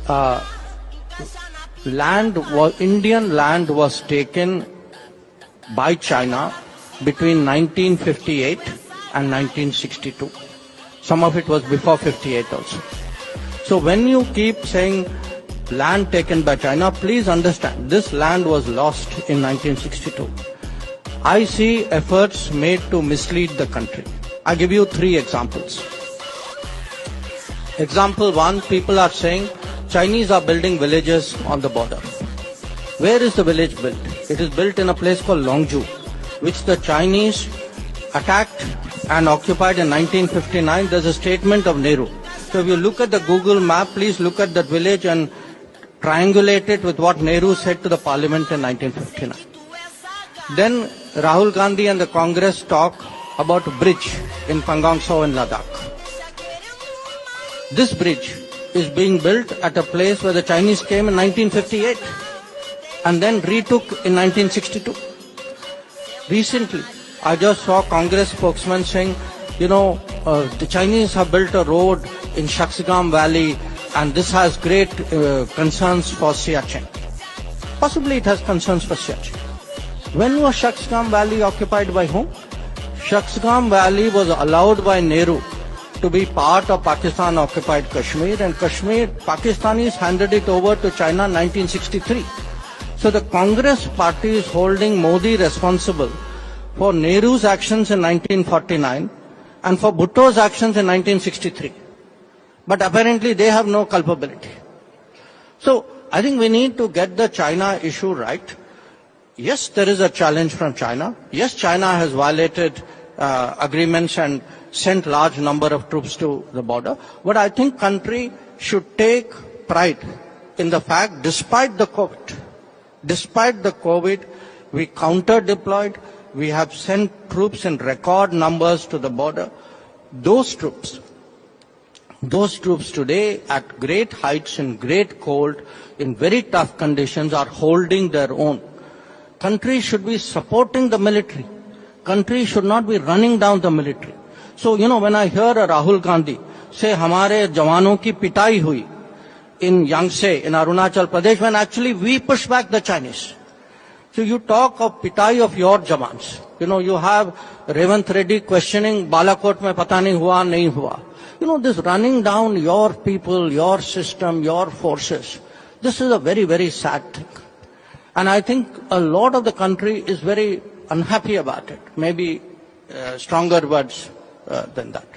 uh, Indian land was taken by China between 1958 and 1962. Some of it was before 58 also. So when you keep saying land taken by China, please understand this land was lost in 1962. I see efforts made to mislead the country. I give you 3 examples. Example 1, people are saying Chinese are building villages on the border. Where is the village built? It is built in a place called Longju, which the Chinese attacked and occupied in 1959. There's a statement of Nehru. So if you look at the Google map, please look at that village and triangulate it with what Nehru said to the parliament in 1959. Then Rahul Gandhi and the Congress talk about a bridge in Pangong Tso in Ladakh. This bridge is being built at a place where the Chinese came in 1958 and then retook in 1962. Recently, I just saw Congress spokesman saying, the Chinese have built a road in Shaksgam Valley and this has great concerns for Siachen. Possibly it has concerns for Siachen. When was Shaksgam Valley occupied by whom? Shaksgam Valley was allowed by Nehru to be part of Pakistan occupied Kashmir, and Pakistanis handed it over to China in 1963. So the Congress party is holding Modi responsible for Nehru's actions in 1949 and for Bhutto's actions in 1963. But apparently they have no culpability. So I think we need to get the China issue right. Yes, there is a challenge from China. Yes, China has violated agreements and sent large number of troops to the border. But I think country should take pride in the fact, despite the COVID, we counter-deployed, we have sent troops in record numbers to the border. Those troops today at great heights, in great cold, in very tough conditions are holding their own. Country should be supporting the military. Country should not be running down the military. So, when I hear a Rahul Gandhi say, "Hamare jawanon ki pitai hui in Yangtze, in Arunachal Pradesh," when actually we push back the Chinese. So you talk of pitai of your jawans. You have Revanth Reddy questioning Balakot mein pata nahi hua, nahi hua. This running down your people, your system, your forces, this is a very, very sad thing. And I think a lot of the country is very unhappy about it. Maybe stronger words than that.